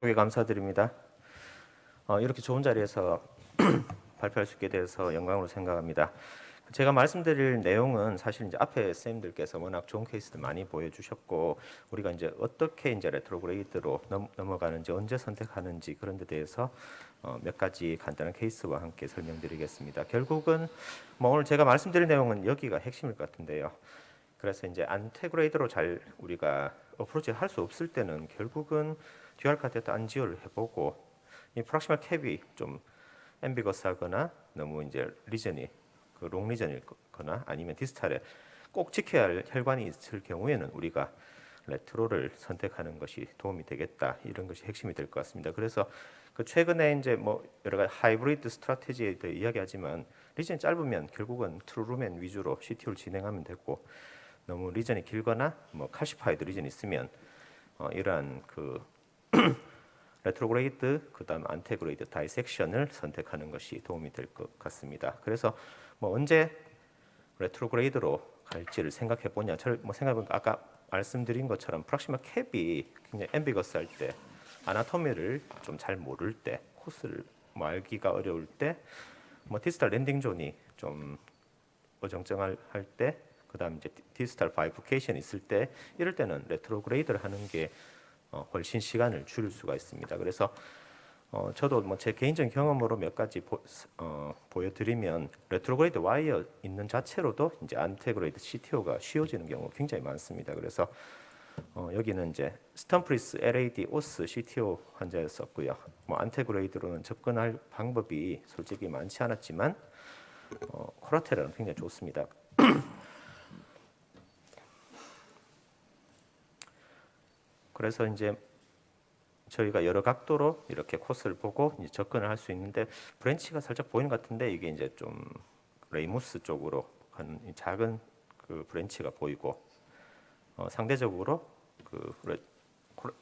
감사드립니다. 이렇게 좋은 자리에서 발표할 수 있게 돼서 영광으로 생각합니다. 제가 말씀드릴 내용은 사실 이제 앞에 쌤들께서 워낙 좋은 케이스들 많이 보여주셨고, 우리가 이제 어떻게 이제 레트로그레이드로 넘어가는지, 언제 선택하는지 그런 데 대해서 몇 가지 간단한 케이스와 함께 설명드리겠습니다. 결국은 뭐 오늘 제가 말씀드릴 내용은 여기가 핵심일 것 같은데요. 그래서 이제 안테그레이드로 잘 우리가 어프로치를 할 수 없을 때는 결국은 듀얼 카테터 안지오를 해보고, 이 프락시말 캡이 좀 앰비거스하거나 너무 이제 리전이 롱 리전이거나 아니면 디스탈에 꼭 지켜야 할 혈관이 있을 경우에는 우리가 레트로를 선택하는 것이 도움이 되겠다, 이런 것이 핵심이 될 것 같습니다. 그래서 그 최근에 이제 뭐 여러 가지 하이브리드 스트래티지에 대해 이야기하지만, 리전이 짧으면 결국은 트루루맨 위주로 CTO를 진행하면 되고, 너무 리전이 길거나 뭐 칼시파이드 리전이 있으면 이러한 그 레트로그레이드 그다음 안테그레이드 다이섹션을 선택하는 것이 도움이 될 것 같습니다. 그래서 뭐 언제 레트로그레이드로 갈지를 생각해 보냐, 저를 뭐 생각해 보니까 아까 말씀드린 것처럼 프락시마 캡이 굉장히 앰비거스할 때, 아나토미를 좀 잘 모를 때, 코스를 뭐 알기가 어려울 때, 뭐 디스탈 랜딩 존이 좀 어정쩡할 때, 그다음 이제 디스탈 바이프케이션이 있을 때, 이럴 때는 레트로그레이드를 하는 게 훨씬 시간을 줄일 수가 있습니다. 그래서 저도 뭐 제 개인적인 경험으로 몇 가지 보여드리면, 레트로그레이드 와이어 있는 자체로도 이제 안테그레이드 CTO가 쉬워지는 경우가 굉장히 많습니다. 그래서 여기는 이제 스턴프리스 LAD 오스 CTO 환자였었고요. 뭐 안테그레이드로는 접근할 방법이 솔직히 많지 않았지만 코라테라는 굉장히 좋습니다. 그래서 이제 저희가 여러 각도로 이렇게 코스를 보고 이제 접근을 할 수 있는데, 브랜치가 살짝 보이는 것 같은데 이게 이제 좀 레이무스 쪽으로 가는 작은 그 브랜치가 보이고, 상대적으로 그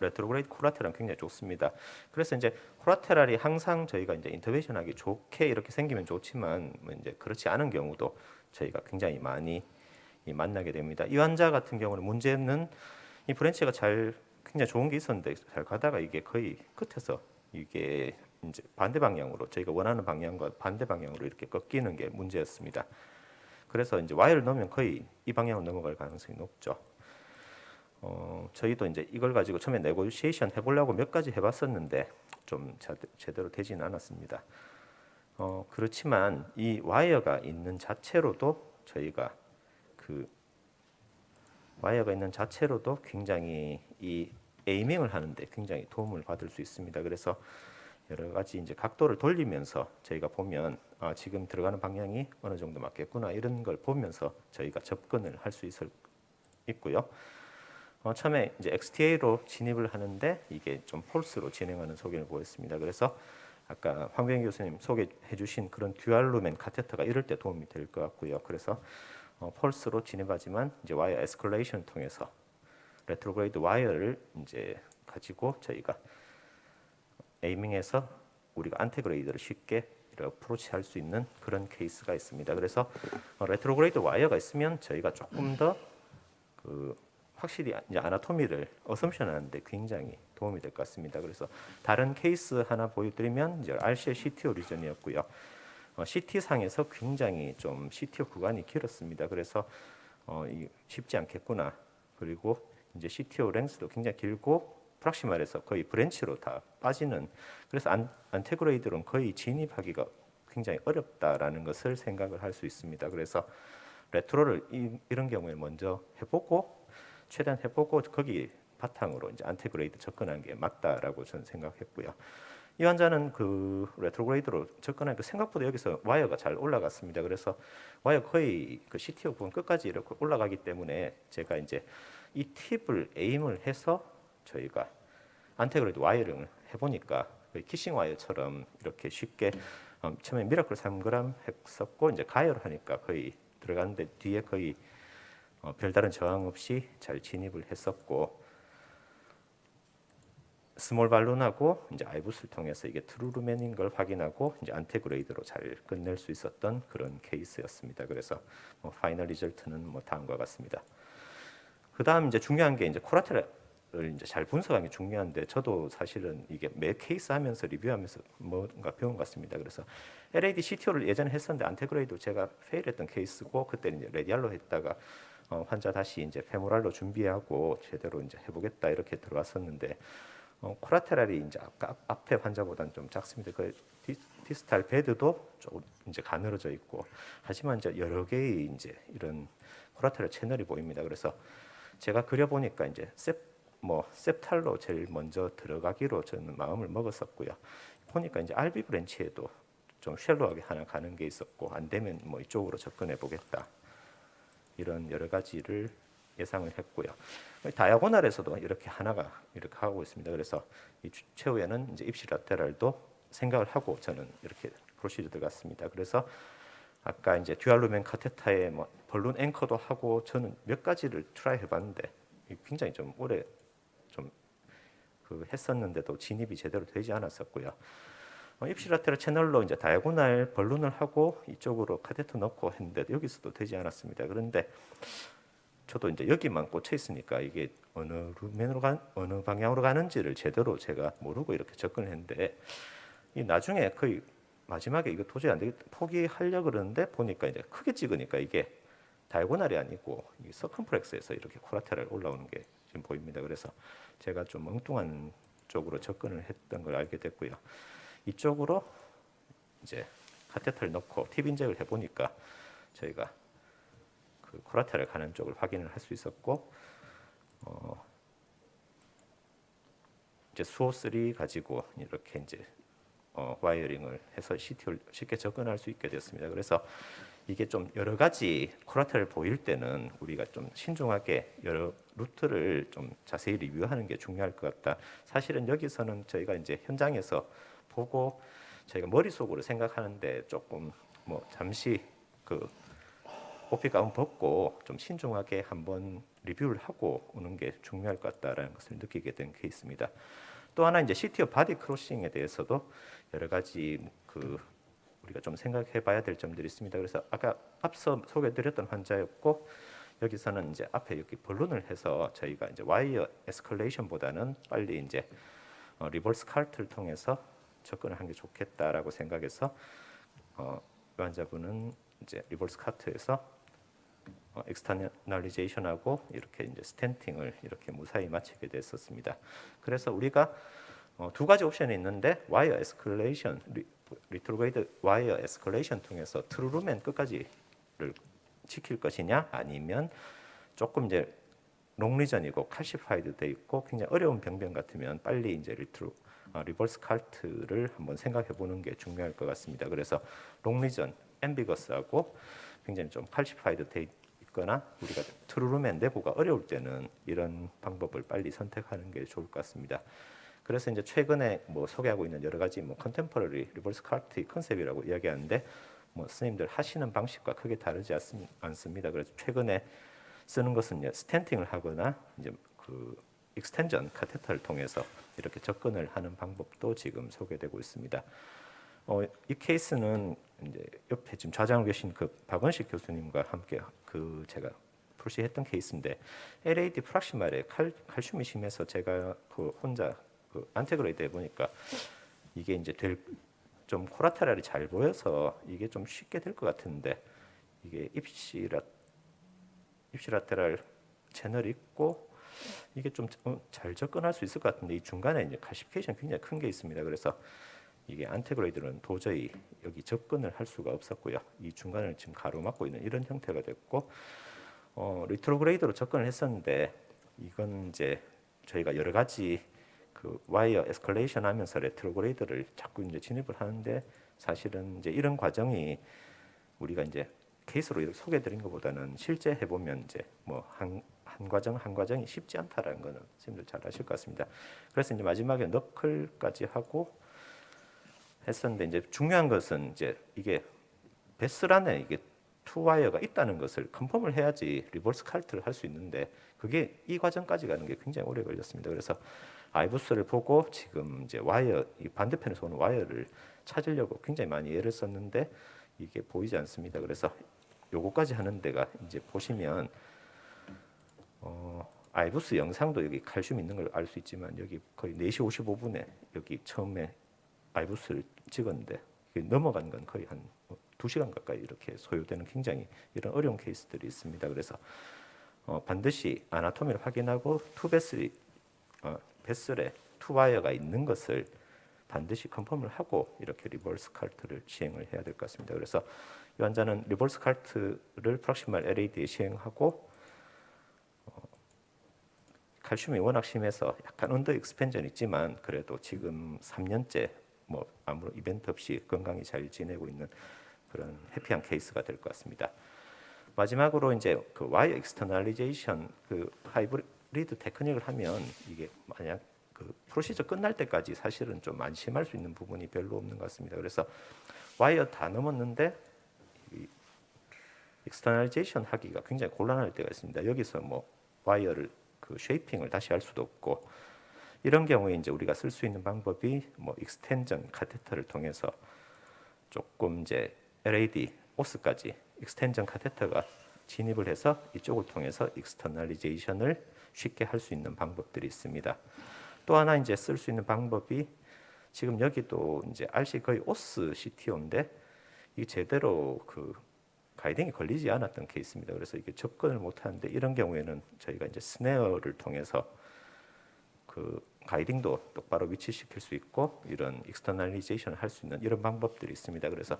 레트로그레이드 콜라테랄은 굉장히 좋습니다. 그래서 이제 콜라테랄이 항상 저희가 이제 인터벤션하기 좋게 이렇게 생기면 좋지만, 뭐 이제 그렇지 않은 경우도 저희가 굉장히 많이 만나게 됩니다. 이 환자 같은 경우는 문제는 이 브랜치가 잘 굉장히 좋은 게 있었는데 잘 가다가 이게 거의 끝에서 이게 이제 반대 방향으로, 저희가 원하는 방향과 반대 방향으로 이렇게 꺾이는 게 문제였습니다. 그래서 이제 와이어를 넣으면 거의 이 방향으로 넘어갈 가능성이 높죠. 저희도 이제 이걸 가지고 처음에 네고시에이션 해보려고 몇 가지 해봤었는데 좀 제대로 되지는 않았습니다. 그렇지만 이 와이어가 있는 자체로도 저희가 그 와이어가 있는 자체로도 굉장히 이 에이밍을 하는데 굉장히 도움을 받을 수 있습니다. 그래서 여러 가지 이제 각도를 돌리면서 저희가 보면 지금 들어가는 방향이 어느 정도 맞겠구나, 이런 걸 보면서 저희가 접근을 할 수 있고요. 처음에 이제 XTA로 진입을 하는데 이게 좀 폴스로 진행하는 소견을 보였습니다. 그래서 아까 황병희 교수님 소개해 주신 그런 듀얼 루멘 카테터가 이럴 때 도움이 될 것 같고요. 그래서 폴스로 진입하지만 이제 와이어 에스컬레이션 통해서 레트로그레이드 와이어를 이제 가지고 저희가 에이밍해서 우리가 안테그레이드를 쉽게 어프로치 할 수 있는 그런 케이스가 있습니다. 그래서 레트로그레이드 와이어가 있으면 저희가 조금 더 확실히 이제 아나토미를 어섬션 하는데 굉장히 도움이 될 것 같습니다. 그래서 다른 케이스 하나 보여드리면 이제 RCL CTO 리전이었고요. CT 상에서 굉장히 좀 CTO 구간이 길었습니다. 그래서 쉽지 않겠구나. 그리고 이제 CTO 랭스도 굉장히 길고 프락시말에서 거의 브랜치로 다 빠지는, 그래서 안테그레이드로는 거의 진입하기가 굉장히 어렵다라는 것을 생각을 할 수 있습니다. 그래서 레트로를 이런 경우에 먼저 해보고, 최대한 해보고 거기 바탕으로 이제 안테그레이드 접근하는 게 맞다라고 저는 생각했고요. 이 환자는 그 레트로그레이드로 접근하니까 생각보다 여기서 와이어가 잘 올라갔습니다. 그래서 와이어 거의 그 CTO 부분 끝까지 이렇게 올라가기 때문에 제가 이제 이 팁을 에임을 해서 저희가 안테그레이드 와이어링을 해보니까 키싱 와이어처럼 이렇게 쉽게 처음에 미라클 3g 했었고, 이제 가열을 하니까 거의 들어가는데 뒤에 거의 별다른 저항 없이 잘 진입을 했었고, 스몰 발론하고 이제 아이부스를 통해서 이게 트루루맨인 걸 확인하고 이제 안테그레이드로 잘 끝낼 수 있었던 그런 케이스였습니다. 그래서 파이널 리절트는 뭐 다음과 같습니다. 그 다음 이제 중요한 게 이제 코라테랄 이제 잘 분석하는 게 중요한데 저도 사실은 이게 매 케이스 하면서 리뷰하면서 뭔가 배운 것 같습니다. 그래서 LAD CTO를 예전에 했었는데 안테그레이도 제가 페일했던 케이스고 그때는 이제 레디알로 했다가 환자 다시 이제 페모랄로 준비하고 제대로 이제 해보겠다 이렇게 들어왔었는데 코라테랄이 이제 아까 앞에 환자보다는 좀 작습니다. 그 디스탈 베드도 좀 이제 가늘어져 있고 하지만 이제 여러 개의 이제 이런 코라테랄 채널이 보입니다. 그래서 제가 그려보니까 이제 셉탈로 제일 먼저 들어가기로 저는 마음을 먹었었고요. 보니까 이제 RB 브랜치에도 좀 쉘로하게 하나 가는 게 있었고 안 되면 뭐 이쪽으로 접근해 보겠다. 이런 여러 가지를 예상을 했고요. 다이아고날에서도 이렇게 하나가 이렇게 하고 있습니다. 그래서 이 최후에는 이제 입시 라테랄도 생각을 하고 저는 이렇게 프로시저 들어갔습니다. 그래서 아까 이제 듀얼루멘 카테타에 뭐 벌룬 앵커도 하고 저는 몇 가지를 트라이 해봤는데 굉장히 좀 오래 좀 했었는데도 진입이 제대로 되지 않았었고요. 입시 라테랄 채널로 이제 다이아고날 벌룬을 하고 이쪽으로 카테터 넣고 했는데 여기서도 되지 않았습니다. 그런데 저도 이제 여기만 꽂혀 있으니까 이게 어느 방향으로 가는지를 제대로 제가 모르고 이렇게 접근을 했는데 이 나중에 거의 마지막에 이거 도저히 안 되겠다 포기하려고 그러는데 보니까 이제 크게 찍으니까 이게 다이고날이 아니고 이 서컴프렉스에서 이렇게 코라테랄 올라오는 게 지금 보입니다. 그래서 제가 좀 엉뚱한 쪽으로 접근을 했던 걸 알게 됐고요. 이쪽으로 이제 카테터를 넣고 팁 인젝을 해보니까 저희가 그 코라테랄 가는 쪽을 확인을 할 수 있었고 이제 수호 3 가지고 이렇게 이제 와이어링을 해서 CT를 쉽게 접근할 수 있게 됐습니다. 그래서 이게 좀 여러 가지 코라테를 보일 때는 우리가 좀 신중하게 여러 루트를 좀 자세히 리뷰하는 게 중요할 것 같다. 사실은 여기서는 저희가 이제 현장에서 보고 저희가 머릿속으로 생각하는데 조금 뭐 잠시 그 오피 가운 벗고 좀 신중하게 한번 리뷰를 하고 오는 게 중요할 것 같다라는 것을 느끼게 된 케이스입니다. 또 하나 이제 시티어 바디 크로싱에 대해서도 여러 가지 우리가 좀 생각해 봐야 될 점들이 있습니다. 그래서 아까 앞서 소개드렸던 환자였고 여기서는 이제 앞에 이렇게 벌룬을 해서 저희가 이제 와이어 에스컬레이션보다는 빨리 이제 리버스 카트를 통해서 접근을 하는 게 좋겠다라고 생각해서 이 환자분은 이제 리버스 카트에서 엑스터널리제이션하고 이렇게 이제 스텐팅을 이렇게 무사히 마치게 됐었습니다. 그래서 우리가 두 가지 옵션이 있는데 와이어 에스컬레이션, 리트로그레이드 와이어 에스컬레이션 통해서 트루루멘 끝까지를 지킬 것이냐 아니면 조금 이제 롱리전이고 칼시파이드 돼 있고 굉장히 어려운 병변 같으면 빨리 이제 리버스 칼트를 한번 생각해 보는 게 중요할 것 같습니다. 그래서 롱리전, 앰비거스하고 굉장히 좀 칼시파이드 돼 있거나 우리가 트루루멘 내부가 어려울 때는 이런 방법을 빨리 선택하는 게 좋을 것 같습니다. 그래서 이제 최근에 뭐 소개하고 있는 여러 가지 뭐 컨템퍼러리 리버스 칼트 컨셉이라고 이야기하는데 뭐 스님들 하시는 방식과 크게 다르지 않습니다. 그래서 최근에 쓰는 것은 이제 스텐팅을 하거나 이제 그 익스텐전 카테터를 통해서 이렇게 접근을 하는 방법도 지금 소개되고 있습니다. 이 케이스는 이제 옆에 지금 좌장을 계신 그 박원식 교수님과 함께 그 제가 프로시했던 케이스인데 LAD 프락시말에 칼슘이 심해서 제가 그 혼자 그 안테그레이드 해보니까 이게 이제 좀 코라테랄이 잘 보여서 이게 좀 쉽게 될 것 같은데 이게 입시라테랄 채널이 있고 이게 좀 잘 접근할 수 있을 것 같은데 이 중간에 이제 칼시피케이션 굉장히 큰 게 있습니다. 그래서 이게 안테그레이드는 도저히 여기 접근을 할 수가 없었고요. 이 중간을 지금 가로막고 있는 이런 형태가 됐고 리트로그레이드로 접근을 했었는데 이건 이제 저희가 여러 가지 그 와이어 에스컬레이션 하면서 레트로그레이드를 자꾸 이제 진입을 하는데 사실은 이제 이런 과정이 우리가 이제 케이스로 이렇게 소개드린 것보다는 실제 해보면 이제 뭐 한 과정이 쉽지 않다라는 거는 선생님들 잘 아실 것 같습니다. 그래서 이제 마지막에 너클까지 하고 했었는데 이제 중요한 것은 이제 이게 베슬 안에 이게 투 와이어가 있다는 것을 컨펌을 해야지 리버스 칼트를 할 수 있는데 그게 이 과정까지 가는 게 굉장히 오래 걸렸습니다. 그래서 아이부스를 보고 지금 이제 와이어 이 반대편에서 오는 와이어를 찾으려고 굉장히 많이 애를 썼는데 이게 보이지 않습니다. 그래서 요거까지 하는 데가 이제 보시면 아이부스 영상도 여기 칼슘 있는 걸 알 수 있지만 여기 거의 4시 55분에 여기 처음에 아이부스를 찍었는데 넘어간 건 거의 한 2시간 가까이 이렇게 소요되는 굉장히 이런 어려운 케이스들이 있습니다. 그래서 반드시 아나토미를 확인하고 베슬에 투와이어가 있는 것을 반드시 컨펌을 하고 이렇게 리버스 칼트를 시행을 해야 될 것 같습니다. 그래서 이 환자는 리버스 칼트를 프락시말 LAD에 시행하고 칼슘이 워낙 심해서 약간 언더 익스펜전이 있지만 그래도 지금 3년째 뭐 아무런 이벤트 없이 건강히 잘 지내고 있는 그런 해피한 케이스가 될 것 같습니다. 마지막으로 이제 그 와이어 익스터널리제이션 그 하이브리드 테크닉을 하면 이게 만약 그 프로시저 끝날 때까지 사실은 좀 안심할 수 있는 부분이 별로 없는 것 같습니다. 그래서 와이어 다 넘었는데 익스터널리제이션 하기가 굉장히 곤란할 때가 있습니다. 여기서 뭐 와이어를 그 쉐이핑을 다시 할 수도 없고 이런 경우에 이제 우리가 쓸 수 있는 방법이 뭐 익스텐전 카테터를 통해서 조금 이제 LAD 오스까지 익스텐전 카테터가 진입을 해서 이쪽을 통해서 익스터널리제이션을 쉽게 할 수 있는 방법들이 있습니다. 또 하나 이제 쓸 수 있는 방법이 지금 여기도 이제 RC 거의 오스 CTO인데 이게 제대로 그 가이딩이 걸리지 않았던 케이스입니다. 그래서 이게 접근을 못 하는데 이런 경우에는 저희가 이제 스네어를 통해서 그 가이딩도 똑바로 위치시킬 수 있고 이런 익스터널리제이션을 할 수 있는 이런 방법들이 있습니다. 그래서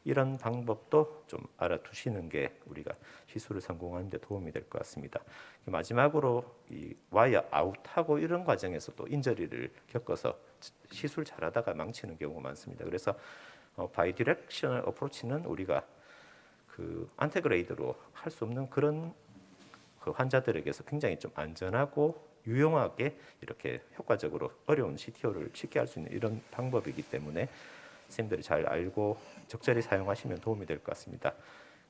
이런 방법도 좀 알아두시는 게 우리가 시술을 성공하는 데 도움이 될 것 같습니다. 마지막으로 이 와이어 아웃하고 이런 과정에서도 인저리를 겪어서 시술 잘하다가 망치는 경우가 많습니다. 그래서 바이디렉셔널 어프로치는 우리가 그 안테그레이드로 할 수 없는 그런 그 환자들에게서 굉장히 좀 안전하고 유용하게 이렇게 효과적으로 어려운 CTO를 쉽게 할 수 있는 이런 방법이기 때문에 선생님들이 잘 알고 적절히 사용하시면 도움이 될 것 같습니다.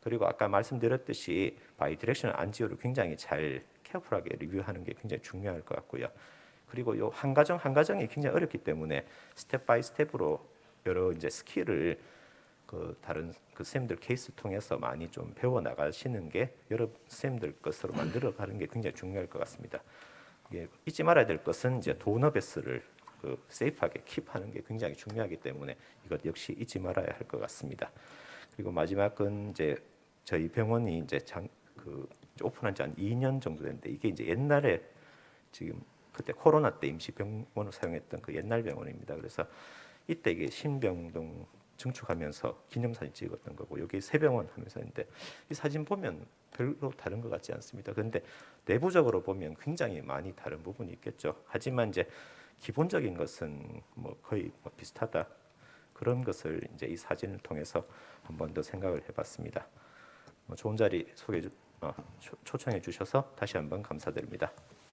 그리고 아까 말씀드렸듯이 바이디렉셔널 안지오를 굉장히 잘 케어풀하게 리뷰하는 게 굉장히 중요할 것 같고요. 그리고 요 한 가정 한 가정이 굉장히 어렵기 때문에 스텝 바이 스텝으로 여러 이제 스킬을 그 다른 그 선생님들 케이스 통해서 많이 좀 배워 나가시는 게 여러 선생님들 것으로 만들어 가는 게 굉장히 중요할 것 같습니다. 잊지 말아야 될 것은 이제 도너 베스를 그 세이프하게 킵하는 게 굉장히 중요하기 때문에 이것 역시 잊지 말아야 할 것 같습니다. 그리고 마지막은 이제 저희 병원이 이제 그 오픈한 지 한 2년 정도 됐는데 이게 이제 옛날에 지금 그때 코로나 때 임시 병원을 사용했던 그 옛날 병원입니다. 그래서 이때 이게 신병동 증축하면서 기념사진 찍었던 거고 여기 새병원 하면서 했는데 이 사진 보면 별로 다른 것 같지 않습니다. 그런데 내부적으로 보면 굉장히 많이 다른 부분이 있겠죠. 하지만 이제 기본적인 것은 뭐 거의 뭐 비슷하다. 그런 것을 이제 이 사진을 통해서 한 번 더 생각을 해봤습니다. 좋은 자리 초청해 주셔서 다시 한번 감사드립니다.